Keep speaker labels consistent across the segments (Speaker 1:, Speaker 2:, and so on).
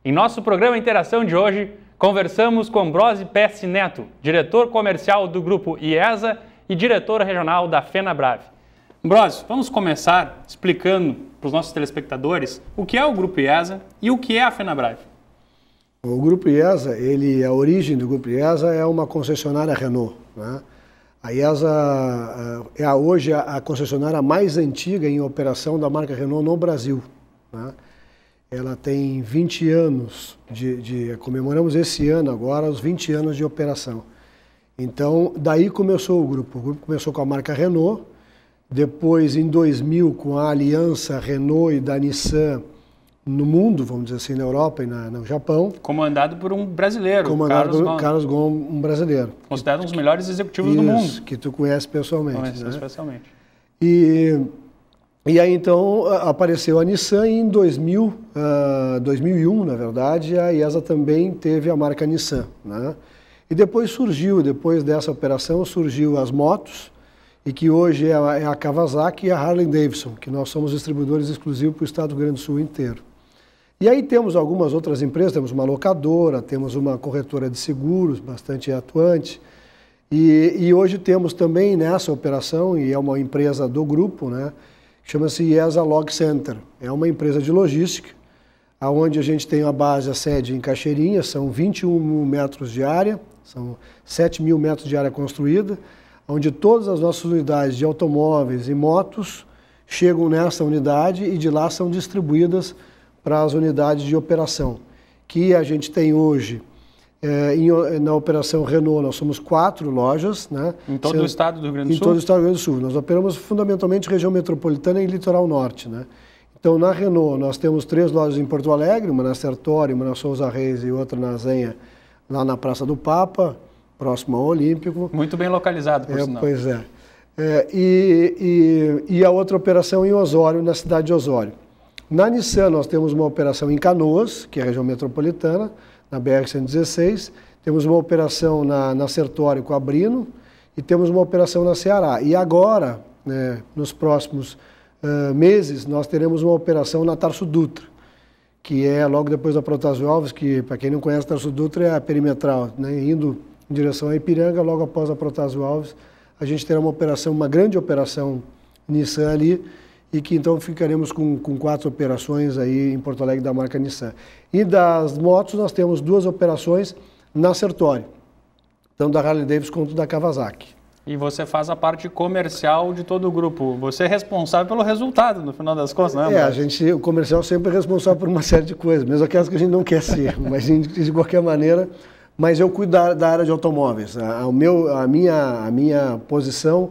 Speaker 1: Em nosso programa Interação de hoje, conversamos com Ambrósio Pesce Neto, diretor comercial do Grupo IESA e diretor regional da FenaBrave. Ambrósio, vamos começar explicando para os nossos telespectadores o que é o Grupo IESA e o que é a FenaBrave.
Speaker 2: O Grupo IESA, a origem do Grupo IESA é uma concessionária Renault, né? A IESA é hoje a concessionária mais antiga em operação da marca Renault no Brasil, né? Ela tem 20 anos, comemoramos esse ano agora os 20 anos de operação. Então, daí começou o grupo começou com a marca Renault, depois em 2000 com a aliança Renault e da Nissan no mundo, vamos dizer assim, na Europa e no Japão.
Speaker 1: Comandado por um brasileiro,
Speaker 2: Carlos Ghosn, um brasileiro.
Speaker 1: Considerado um dos melhores executivos do mundo.
Speaker 2: Que tu conhece pessoalmente.
Speaker 1: Conheço pessoalmente.
Speaker 2: E aí então apareceu a Nissan e em 2001, na verdade, a IESA também teve a marca Nissan, né? E depois dessa operação, surgiu as motos, e que hoje é a Kawasaki e a Harley Davidson, que nós somos distribuidores exclusivos para o estado do Rio Grande do Sul inteiro. E aí temos algumas outras empresas, temos uma locadora, temos uma corretora de seguros bastante atuante, e hoje temos também nessa operação, e é uma empresa do grupo, né, chama-se IESA Log Center. É uma empresa de logística, onde a gente tem a base, a sede em Caxeirinha, são 21 mil metros de área, são 7 mil metros de área construída, onde todas as nossas unidades de automóveis e motos chegam nessa unidade e de lá são distribuídas para as unidades de operação, que a gente tem hoje na operação Renault. Nós somos 4 lojas, né?
Speaker 1: Em todo o estado do Rio Grande do Sul?
Speaker 2: Em todo o estado do Rio Grande do Sul. Nós operamos fundamentalmente região metropolitana e litoral norte, né? Então, na Renault, nós temos 3 lojas em Porto Alegre, uma na Sertório, uma na Souza Reis e outra na Zenha, lá na Praça do Papa, próximo ao Olímpico.
Speaker 1: Muito bem localizado, por sinal.
Speaker 2: Pois é. E a outra operação em Osório, na cidade de Osório. Na Nissan, nós temos uma operação em Canoas, que é a região metropolitana, na BR-116. Temos uma operação na Sertório com a Brino e temos uma operação na Ceará. E agora, né, nos próximos meses, nós teremos uma operação na Tarso Dutra, que é logo depois da Protásio Alves, que, para quem não conhece, Tarso Dutra é a perimetral, né, indo em direção a Ipiranga, logo após a Protásio Alves, a gente terá uma grande operação Nissan ali, e que então ficaremos com 4 operações aí em Porto Alegre da marca Nissan. E das motos nós temos 2 operações na Sertório, tanto da Harley Davidson quanto da Kawasaki.
Speaker 1: E você faz a parte comercial de todo o grupo. Você é responsável pelo resultado, no final das contas, né?
Speaker 2: O comercial sempre é responsável por uma série de coisas, mesmo aquelas que a gente não quer ser, mas de qualquer maneira. Mas eu cuido da área de automóveis. A minha posição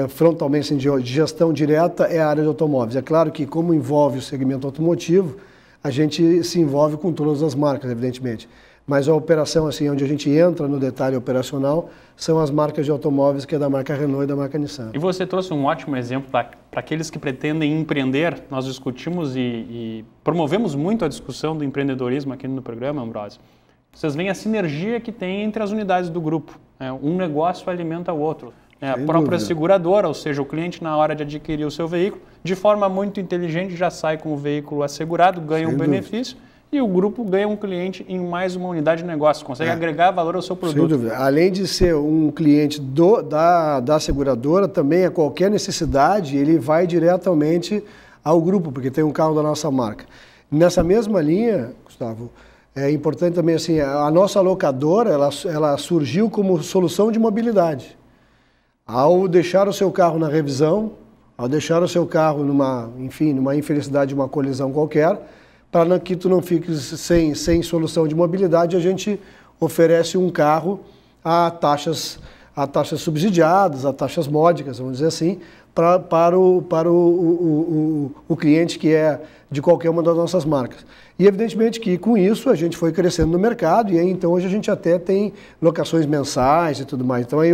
Speaker 2: frontalmente de gestão direta é a área de automóveis. É claro que, como envolve o segmento automotivo, a gente se envolve com todas as marcas, evidentemente. Mas a operação, assim, onde a gente entra no detalhe operacional, são as marcas de automóveis, que é da marca Renault e da marca Nissan.
Speaker 1: E você trouxe um ótimo exemplo para aqueles que pretendem empreender. Nós discutimos e promovemos muito a discussão do empreendedorismo aqui no programa, Ambrósio. Vocês veem a sinergia que tem entre as unidades do grupo. Um negócio alimenta o outro. A própria seguradora, ou seja, o cliente na hora de adquirir o seu veículo, de forma muito inteligente já sai com o veículo assegurado, ganha um benefício e o grupo ganha um cliente em mais uma unidade de negócio, consegue agregar valor ao seu produto.
Speaker 2: Sem dúvida. Além de ser um cliente da seguradora, também a qualquer necessidade ele vai diretamente ao grupo, porque tem um carro da nossa marca. Nessa mesma linha, Gustavo, é importante também, assim, a nossa locadora, ela surgiu como solução de mobilidade. Ao deixar o seu carro na revisão, ao deixar o seu carro numa infelicidade, uma colisão qualquer, para que tu não fiques sem solução de mobilidade, a gente oferece um carro a taxas subsidiadas, a taxas módicas, vamos dizer assim, para o cliente que é de qualquer uma das nossas marcas. E evidentemente que com isso a gente foi crescendo no mercado e aí, então hoje a gente até tem locações mensais e tudo mais. Então aí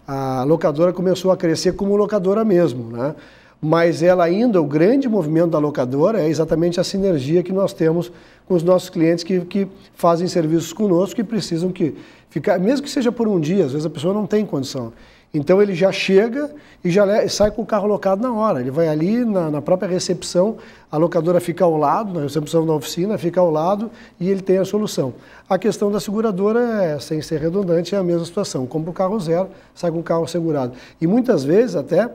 Speaker 2: a locadora começou a crescer como locadora mesmo, né? Mas ela ainda, o grande movimento da locadora é exatamente a sinergia que nós temos com os nossos clientes que fazem serviços conosco, que precisam ficar, mesmo que seja por um dia, às vezes a pessoa não tem condição. Então ele já chega e já sai com o carro locado na hora. Ele vai ali na própria recepção, a locadora fica ao lado, na recepção da oficina, fica ao lado e ele tem a solução. A questão da seguradora, sem ser redundante, é a mesma situação. Compra o carro zero, sai com o carro segurado. E muitas vezes até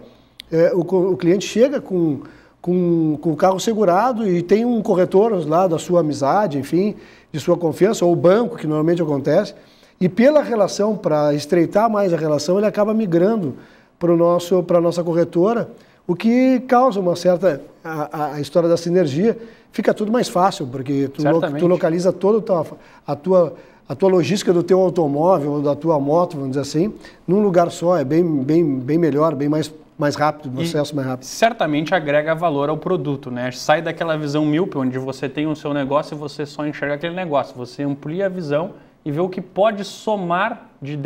Speaker 2: o cliente chega com o carro segurado e tem um corretor lá da sua amizade, enfim, de sua confiança, ou o banco, que normalmente acontece. E pela relação, para estreitar mais a relação, ele acaba migrando para a nossa corretora, o que causa uma certa... A história da sinergia fica tudo mais fácil, porque tu localiza toda a tua logística do teu automóvel, ou da tua moto, vamos dizer assim, num lugar só. É bem melhor, bem mais rápido, o processo mais rápido.
Speaker 1: Certamente agrega valor ao produto, né? Sai daquela visão míope, onde você tem o seu negócio e você só enxerga aquele negócio. Você amplia a visão e ver o que pode somar de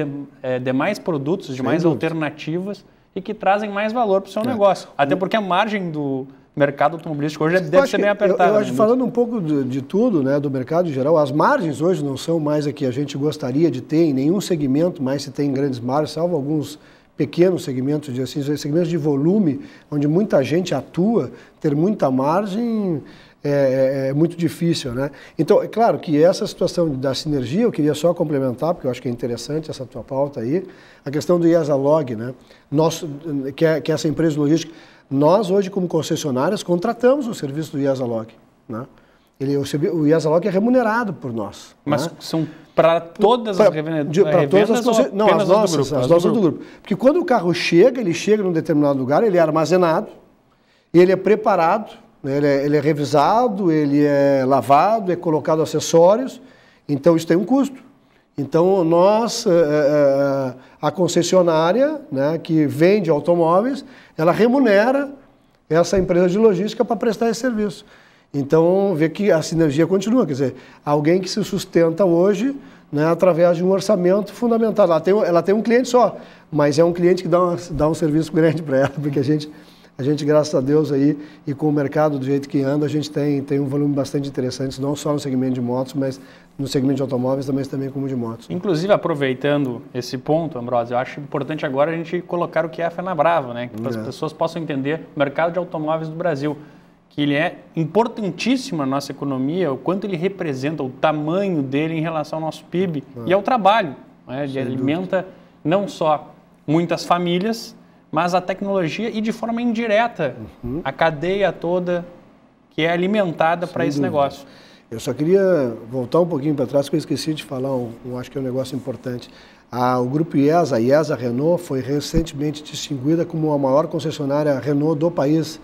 Speaker 1: demais produtos, de mais alternativas e que trazem mais valor para o seu negócio. Até porque a margem do mercado automobilístico hoje deve ser bem apertada.
Speaker 2: Eu acho, falando um pouco de tudo, né, do mercado em geral, as margens hoje não são mais a que a gente gostaria de ter, em nenhum segmento mais se tem grandes margens, salvo alguns pequenos segmentos, segmentos de volume, onde muita gente atua, ter muita margem... É muito difícil, né? Então, é claro que essa situação da sinergia, eu queria só complementar, porque eu acho que é interessante essa tua pauta aí, a questão do IESA-Log, né? Que é essa empresa de logística. Nós, hoje, como concessionárias, contratamos o serviço do IESA-Log, né? O IESA-Log é remunerado por nós.
Speaker 1: Mas, né? São para todas as revendas?
Speaker 2: Para todas as não, as nossas do grupo. Porque quando o carro chega, ele chega num determinado lugar, ele é armazenado, ele é preparado, ele é revisado, ele é lavado, é colocado acessórios, então isso tem um custo. Então nós, a concessionária, né, que vende automóveis, ela remunera essa empresa de logística para prestar esse serviço. Então vê que a sinergia continua, quer dizer, alguém que se sustenta hoje, né, através de um orçamento fundamentado. Ela tem um cliente só, mas é um cliente que dá um serviço grande para ela, porque a gente, graças a Deus, aí, e com o mercado do jeito que anda, a gente tem um volume bastante interessante, não só no segmento de motos, mas no segmento de automóveis, mas também como de motos.
Speaker 1: Inclusive, aproveitando esse ponto, Ambrósio, eu acho importante agora a gente colocar o que é a FenaBrava, né? Para as pessoas possam entender o mercado de automóveis do Brasil, que ele é importantíssimo na nossa economia, o quanto ele representa, o tamanho dele em relação ao nosso PIB e ao trabalho, né? Ele alimenta não só muitas famílias, mas a tecnologia e de forma indireta, a cadeia toda que é alimentada para esse negócio.
Speaker 2: Eu só queria voltar um pouquinho para trás, que eu esqueci de falar, acho que é um negócio importante. O grupo IESA, a IESA Renault, foi recentemente distinguida como a maior concessionária Renault do país,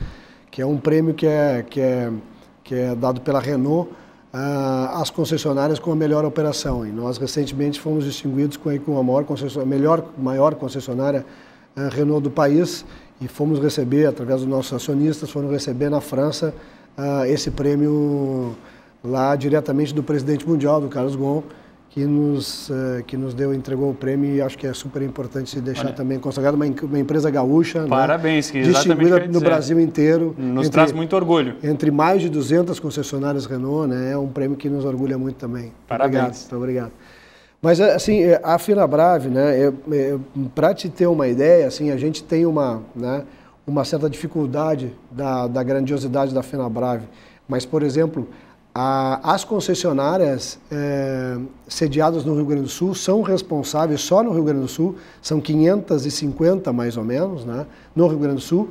Speaker 2: que é um prêmio que é dado pela Renault às concessionárias com a melhor operação. E nós recentemente fomos distinguidos com a maior concessionária Renault do país, e fomos receber, através dos nossos acionistas, foram receber na França esse prêmio lá diretamente do presidente mundial, do Carlos Ghosn, que nos entregou o prêmio, e acho que é super importante se deixar também consagrado, uma empresa gaúcha,
Speaker 1: parabéns,
Speaker 2: né, distribuída no Brasil inteiro.
Speaker 1: Nos traz muito orgulho.
Speaker 2: Entre mais de 200 concessionárias Renault, né, é um prêmio que nos orgulha muito também.
Speaker 1: Parabéns.
Speaker 2: Muito obrigado. Mas, assim, a FenaBrave, né, para te ter uma ideia, assim, a gente tem uma certa dificuldade da grandiosidade da FenaBrave. Mas, por exemplo, as concessionárias sediadas no Rio Grande do Sul são responsáveis, só no Rio Grande do Sul, são 550 mais ou menos, né, no Rio Grande do Sul,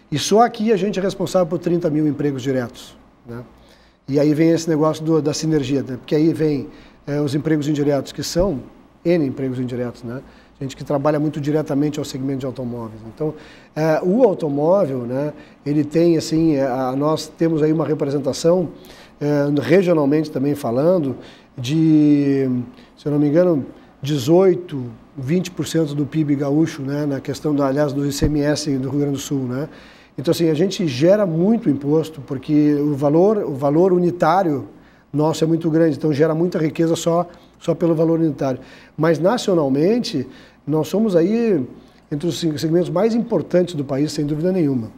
Speaker 2: e só aqui a gente é responsável por 30 mil empregos diretos, né? E aí vem esse negócio da sinergia, né, porque aí vem os empregos indiretos, que são N empregos indiretos, né? Gente que trabalha muito diretamente ao segmento de automóveis. Então, o automóvel, né, ele tem, assim, nós temos aí uma representação, regionalmente também falando, de, se eu não me engano, 18%, 20% do PIB gaúcho, né, na questão, aliás, do ICMS do Rio Grande do Sul, né? Então, assim, a gente gera muito imposto, porque o valor unitário nosso é muito grande, então gera muita riqueza só pelo valor unitário. Mas nacionalmente, nós somos aí entre os segmentos mais importantes do país, sem dúvida nenhuma.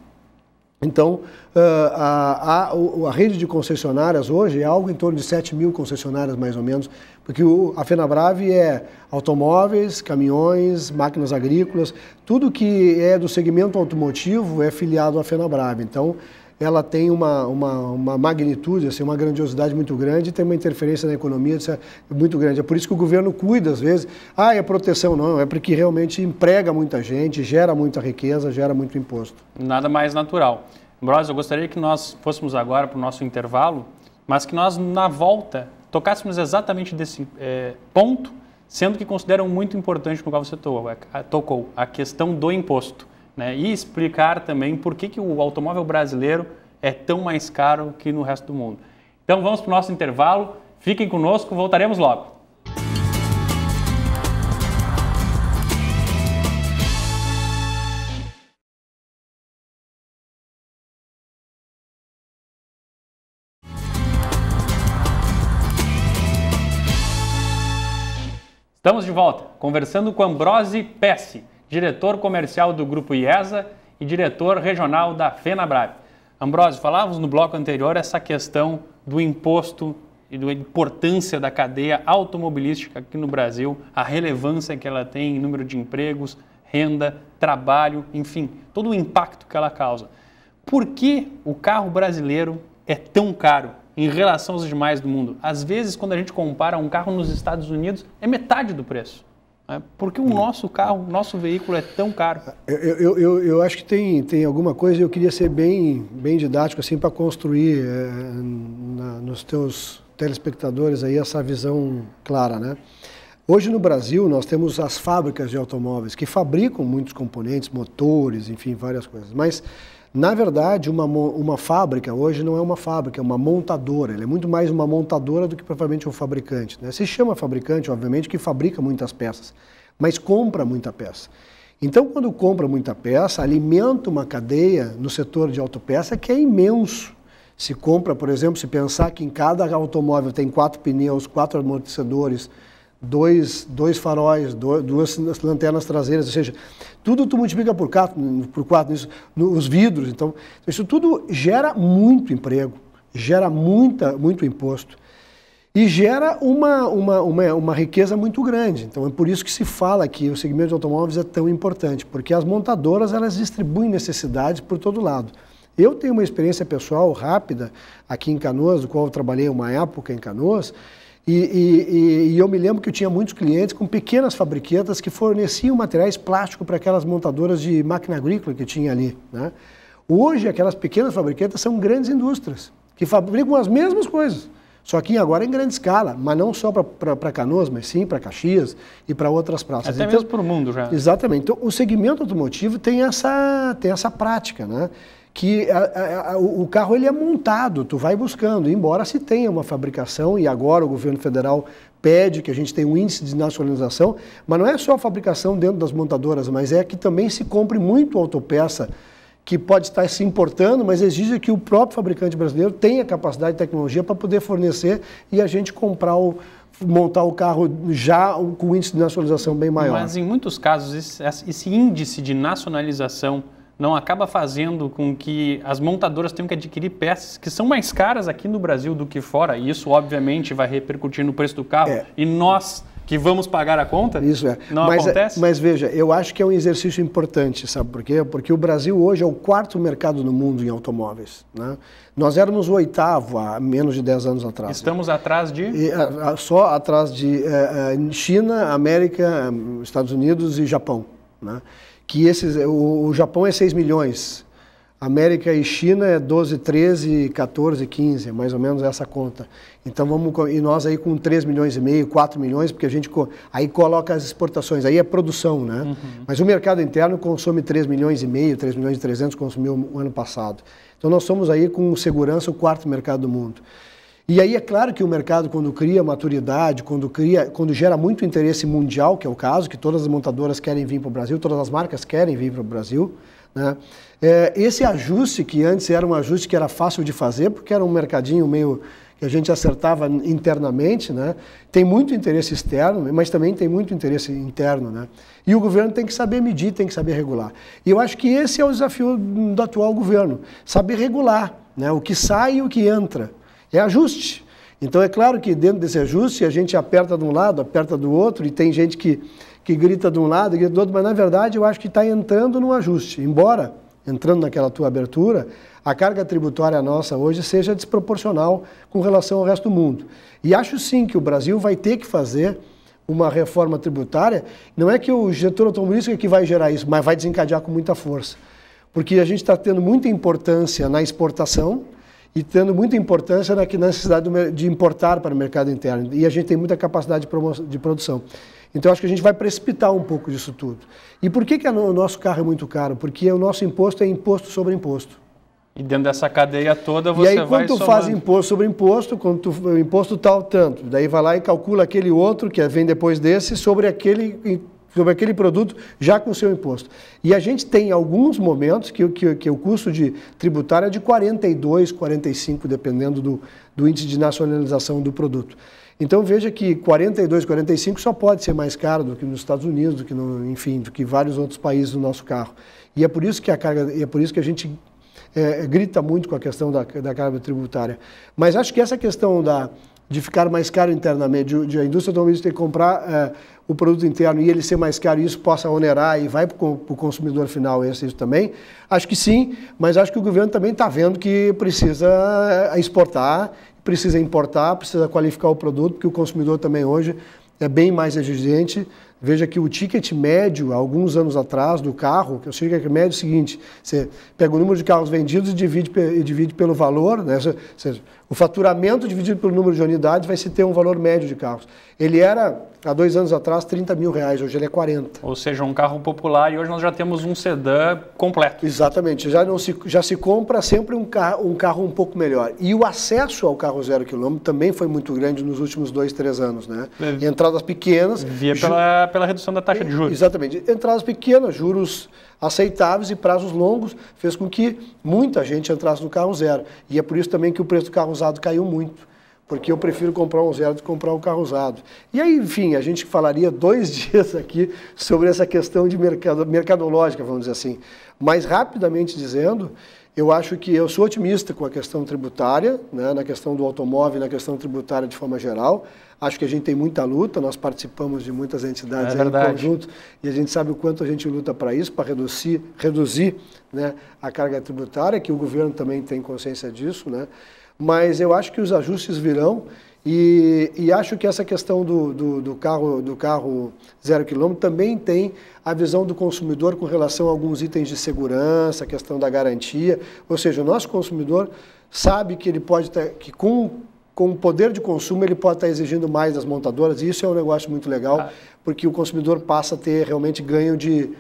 Speaker 2: Então, a rede de concessionárias hoje é algo em torno de 7 mil concessionárias, mais ou menos, porque a FenaBrave é automóveis, caminhões, máquinas agrícolas, tudo que é do segmento automotivo é filiado à FenaBrave. Então, ela tem uma magnitude, assim, uma grandiosidade muito grande e tem uma interferência na economia muito grande. É por isso que o governo cuida, às vezes, é proteção, não, é porque realmente emprega muita gente, gera muita riqueza, gera muito imposto.
Speaker 1: Nada mais natural. Ambrósio, eu gostaria que nós fôssemos agora para o nosso intervalo, mas que nós, na volta, tocássemos exatamente desse ponto, sendo que consideram muito importante no qual você tocou, a questão do imposto. Né, e explicar também por que o automóvel brasileiro é tão mais caro que no resto do mundo. Então vamos para o nosso intervalo, fiquem conosco, voltaremos logo. Estamos de volta, conversando com Ambrósio Pesce, diretor comercial do Grupo IESA e diretor regional da FenaBrave. Ambrósio, falávamos no bloco anterior essa questão do imposto e da importância da cadeia automobilística aqui no Brasil, a relevância que ela tem em número de empregos, renda, trabalho, enfim, todo o impacto que ela causa. Por que o carro brasileiro é tão caro em relação aos demais do mundo? Às vezes, quando a gente compara um carro nos Estados Unidos, é metade do preço. Por que o nosso carro, o nosso veículo é tão caro?
Speaker 2: Eu acho que tem alguma coisa, eu queria ser bem didático assim, para construir nos teus telespectadores aí essa visão clara, né? Hoje no Brasil nós temos as fábricas de automóveis que fabricam muitos componentes, motores, enfim, várias coisas, mas na verdade uma fábrica hoje não é uma fábrica, é uma montadora, ela é muito mais uma montadora do que propriamente um fabricante, né? Se chama fabricante, obviamente, que fabrica muitas peças, mas compra muita peça. Então, quando compra muita peça, alimenta uma cadeia no setor de autopeça que é imenso. Se compra, por exemplo, se pensar que em cada automóvel tem 4 pneus, 4 amortecedores, dois faróis, duas lanternas traseiras, ou seja, tudo tu multiplica por 4 os vidros, então isso tudo gera muito emprego, gera muito imposto e gera uma riqueza muito grande. Então é por isso que se fala que o segmento de automóveis é tão importante, porque as montadoras elas distribuem necessidades por todo lado. Eu tenho uma experiência pessoal rápida aqui em Canoas, do qual eu trabalhei uma época em Canoas, e eu me lembro que eu tinha muitos clientes com pequenas fabriquetas que forneciam materiais plásticos para aquelas montadoras de máquina agrícola que tinha ali, né? Hoje, aquelas pequenas fabriquetas são grandes indústrias que fabricam as mesmas coisas, só que agora em grande escala, mas não só para Canoas, mas sim para Caxias e para outras praças.
Speaker 1: Até mesmo para o mundo já.
Speaker 2: Exatamente. Então, o segmento automotivo tem essa prática, né? Que o carro ele é montado, tu vai buscando, embora se tenha uma fabricação, e agora o governo federal pede que a gente tenha um índice de nacionalização, mas não é só a fabricação dentro das montadoras, mas é que também se compre muito autopeça, que pode estar se importando, mas exige que o próprio fabricante brasileiro tenha capacidade e tecnologia para poder fornecer e a gente montar o carro já com índice de nacionalização bem maior.
Speaker 1: Mas em muitos casos esse índice de nacionalização não acaba fazendo com que as montadoras tenham que adquirir peças que são mais caras aqui no Brasil do que fora, e isso obviamente vai repercutir no preço do carro, e nós que vamos pagar a conta,
Speaker 2: isso não acontece? Mas veja, eu acho que é um exercício importante, sabe por quê? Porque o Brasil hoje é o 4º mercado no mundo em automóveis, né? Nós éramos o 8º há menos de 10 anos atrás.
Speaker 1: Estamos atrás de?
Speaker 2: Só atrás de China, América, Estados Unidos e Japão, né? Que o Japão é 6 milhões, América e China é 12, 13, 14, 15, mais ou menos essa conta. Então e nós aí com 3 milhões e meio, 4 milhões, porque a gente aí coloca as exportações, aí é produção, né? Uhum. Mas o mercado interno consome 3 milhões e meio, 3 milhões e 300 consumiu o ano passado. Então nós somos aí com segurança o 4º mercado do mundo. E aí é claro que o mercado, quando cria maturidade, quando gera muito interesse mundial, que é o caso, que todas as montadoras querem vir para o Brasil, todas as marcas querem vir para o Brasil, né? Esse ajuste, que antes era um ajuste que era fácil de fazer, porque era um mercadinho meio que a gente acertava internamente, né? Tem muito interesse externo, mas também tem muito interesse interno, né? E o governo tem que saber medir, tem que saber regular. E eu acho que esse é o desafio do atual governo, saber regular, né? O que sai e o que entra. É ajuste. Então é claro que dentro desse ajuste a gente aperta de um lado, aperta do outro, e tem gente que grita de um lado, grita do outro, mas na verdade eu acho que está entrando num ajuste. Embora, entrando naquela tua abertura, a carga tributária nossa hoje seja desproporcional com relação ao resto do mundo. E acho sim que o Brasil vai ter que fazer uma reforma tributária. Não é que o setor automobilístico é que vai gerar isso, mas vai desencadear com muita força. Porque a gente está tendo muita importância na exportação e tendo muita importância na necessidade de importar para o mercado interno. E a gente tem muita capacidade de produção. Então, acho que a gente vai precipitar um pouco disso tudo. E por que o nosso carro é muito caro? Porque o nosso imposto é imposto sobre imposto.
Speaker 1: E dentro dessa cadeia toda você vai
Speaker 2: E aí, quando tu faz imposto sobre imposto, o imposto tal tanto, daí vai lá e calcula aquele outro, que vem depois desse, sobre aquele produto já com o seu imposto. E a gente tem alguns momentos que o custo tributário é de 42, 45, dependendo do índice de nacionalização do produto. Então veja que 42, 45 só pode ser mais caro do que nos Estados Unidos, do que vários outros países do nosso carro. E é por isso que a gente grita muito com a questão da carga tributária. Mas acho que essa questão de ficar mais caro internamente, de a indústria automobilística ter que comprar o produto interno e ele ser mais caro e isso possa onerar e vai para o consumidor final isso também, acho que sim, mas acho que o governo também está vendo que precisa exportar, precisa importar, precisa qualificar o produto, porque o consumidor também hoje é bem mais exigente. Veja que o ticket médio, há alguns anos atrás, do carro, que o ticket médio é o seguinte, você pega o número de carros vendidos e divide pelo valor, né? Ou seja, o faturamento dividido pelo número de unidades vai se ter um valor médio de carros. Ele era, há 2 anos atrás, R$30 mil, hoje ele é 40.
Speaker 1: Ou seja, um carro popular, e hoje nós já temos um sedã completo.
Speaker 2: Exatamente, já se compra sempre um carro um pouco melhor. E o acesso ao carro 0 km também foi muito grande nos últimos 2, 3 anos, né? Entradas pequenas.
Speaker 1: Via pela redução da taxa de juros.
Speaker 2: Exatamente, entradas pequenas, juros aceitáveis e prazos longos, fez com que muita gente entrasse no carro zero. E é por isso também que o preço do carro usado caiu muito, porque eu prefiro comprar um zero do que comprar um carro usado. E aí, enfim, a gente falaria 2 dias aqui sobre essa questão de mercadológica, vamos dizer assim. Mas, rapidamente dizendo, eu acho que eu sou otimista com a questão tributária, né, na questão do automóvel, na questão tributária de forma geral. Acho que a gente tem muita luta, nós participamos de muitas entidades em conjunto e a gente sabe o quanto a gente luta para isso, para reduzir né, a carga tributária, que o governo também tem consciência disso, né? Mas eu acho que os ajustes virão e acho que essa questão do carro 0 km também tem a visão do consumidor com relação a alguns itens de segurança, a questão da garantia, ou seja, o nosso consumidor sabe que ele pode estar, que com o poder de consumo ele pode estar exigindo mais das montadoras, e isso é um negócio muito legal, porque o consumidor passa a ter realmente ganho de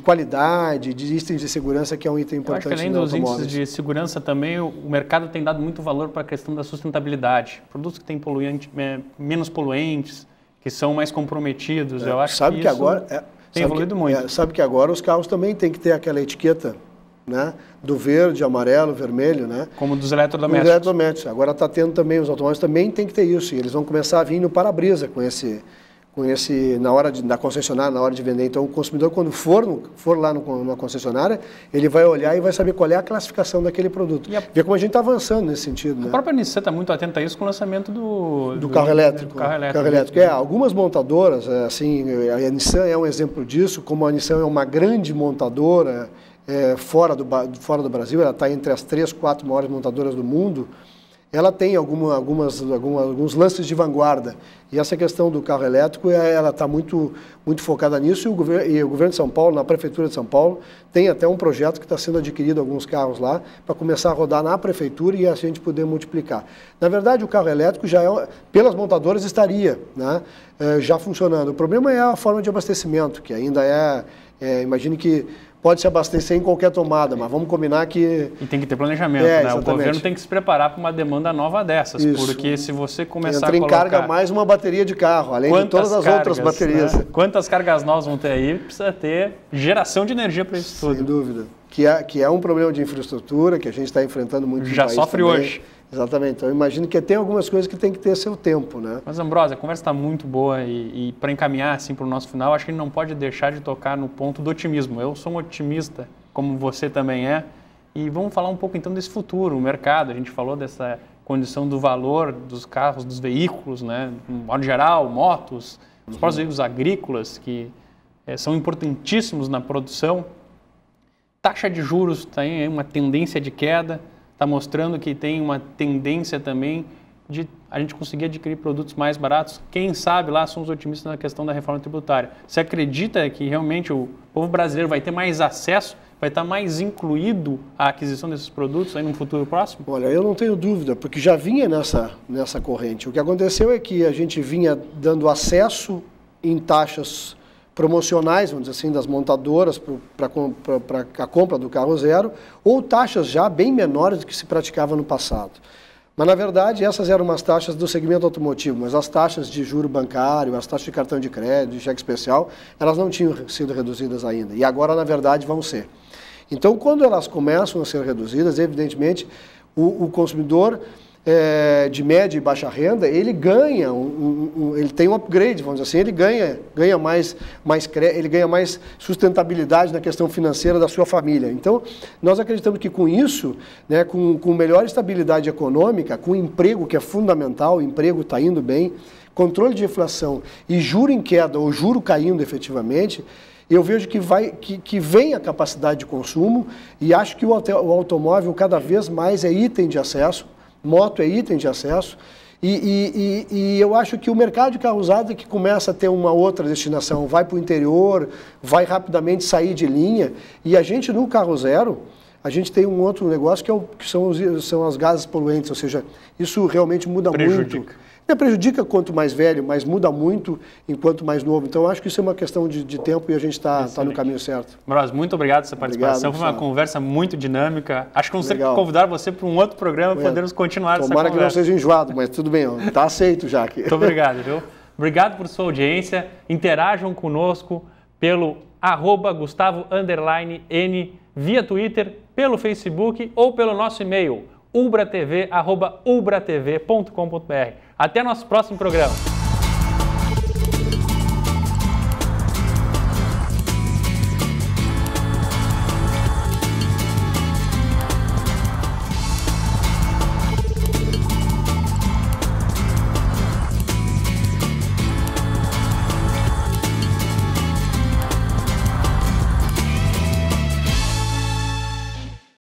Speaker 2: qualidade, de itens de segurança, que é um item importante.
Speaker 1: Eu acho que além dos índices de segurança também, o mercado tem dado muito valor para a questão da sustentabilidade. Produtos que têm menos poluentes, que são mais comprometidos, eu acho que isso tem evoluído muito.
Speaker 2: Sabe que agora os carros também têm que ter aquela etiqueta, né, do verde, amarelo, vermelho, né?
Speaker 1: Como dos eletrodomésticos.
Speaker 2: Agora está tendo também, os automóveis também tem que ter isso, e eles vão começar a vir no para-brisa com esse na hora da concessionária, na hora de vender. Então, o consumidor, quando for lá numa concessionária, ele vai olhar e vai saber qual é a classificação daquele produto. Ver como a gente está avançando nesse sentido.
Speaker 1: A própria Nissan está muito atenta a isso com o lançamento do
Speaker 2: carro elétrico. Carro elétrico. Algumas montadoras, assim, a Nissan é um exemplo disso, como a Nissan é uma grande montadora fora do Brasil, ela está entre as 3, 4 maiores montadoras do mundo. Ela tem alguns lances de vanguarda. E essa questão do carro elétrico, ela está muito focada nisso. E o governo de São Paulo, na Prefeitura de São Paulo, tem até um projeto que está sendo adquirido alguns carros lá, para começar a rodar na Prefeitura e a gente poder multiplicar. Na verdade, o carro elétrico pelas montadoras estaria, né, já funcionando. O problema é a forma de abastecimento, que ainda imagine que pode se abastecer em qualquer tomada, mas vamos combinar que...
Speaker 1: E tem que ter planejamento, né?
Speaker 2: Exatamente.
Speaker 1: O governo tem que se preparar para uma demanda nova dessas, porque se você começar a colocar...
Speaker 2: Entra em carga mais uma bateria de carro, além de todas as outras baterias.
Speaker 1: Né? Quantas cargas novas vão ter aí? Precisa ter geração de energia para isso tudo.
Speaker 2: Sem dúvida. Que é um problema de infraestrutura que a gente está enfrentando muito no país
Speaker 1: já sofre
Speaker 2: também.
Speaker 1: hoje.
Speaker 2: Exatamente. Então, eu imagino que tem algumas coisas que tem que ter seu tempo, né?
Speaker 1: Mas, Ambrósio, a conversa está muito boa e para encaminhar assim, para o nosso final, acho que a gente não pode deixar de tocar no ponto do otimismo. Eu sou um otimista, como você também é, e vamos falar um pouco então desse futuro, o mercado. A gente falou dessa condição do valor dos carros, dos veículos, né? De modo geral, motos, os próprios veículos agrícolas, que são importantíssimos na produção. Taxa de juros tem uma tendência de queda, está mostrando que tem uma tendência também de a gente conseguir adquirir produtos mais baratos. Quem sabe lá somos otimistas na questão da reforma tributária. Você acredita que realmente o povo brasileiro vai ter mais acesso, vai estar mais incluído à aquisição desses produtos aí no futuro próximo?
Speaker 2: Olha, eu não tenho dúvida, porque já vinha nessa corrente. O que aconteceu é que a gente vinha dando acesso em taxas promocionais, vamos dizer assim, das montadoras para a compra do carro zero, ou taxas já bem menores do que se praticava no passado. Mas, na verdade, essas eram umas taxas do segmento automotivo, mas as taxas de juro bancário, as taxas de cartão de crédito, de cheque especial, elas não tinham sido reduzidas ainda. E agora, na verdade, vão ser. Então, quando elas começam a ser reduzidas, evidentemente, o consumidor de média e baixa renda, ele ganha, ele tem um upgrade, vamos dizer assim, ele ganha mais sustentabilidade na questão financeira da sua família. Então, nós acreditamos que com isso, né, com melhor estabilidade econômica, com emprego, que é fundamental, o emprego está indo bem, controle de inflação e juro em queda ou juro caindo efetivamente, eu vejo que vem a capacidade de consumo e acho que o automóvel cada vez mais é item de acesso, moto é item de acesso, e eu acho que o mercado de carro usado é que começa a ter uma outra destinação, vai para o interior, vai rapidamente sair de linha, e a gente no carro zero, a gente tem um outro negócio que são as gases poluentes, ou seja, isso realmente muda muito. Não prejudica quanto mais velho, mas muda muito enquanto mais novo. Então, eu acho que isso é uma questão de tempo e a gente está no caminho certo.
Speaker 1: Ambrósio, muito obrigado pela sua participação. Obrigado, foi uma conversa muito dinâmica. Acho que vamos ter que convidar você para um outro programa para podermos continuar essa conversa.
Speaker 2: Tomara que não seja enjoado, mas tudo bem, está aceito já aqui.
Speaker 1: Muito obrigado, viu? Obrigado por sua audiência. Interajam conosco pelo @Gustavo_N via Twitter, pelo Facebook ou pelo nosso e-mail ubratv@ubratv.com.br. Até nosso próximo programa.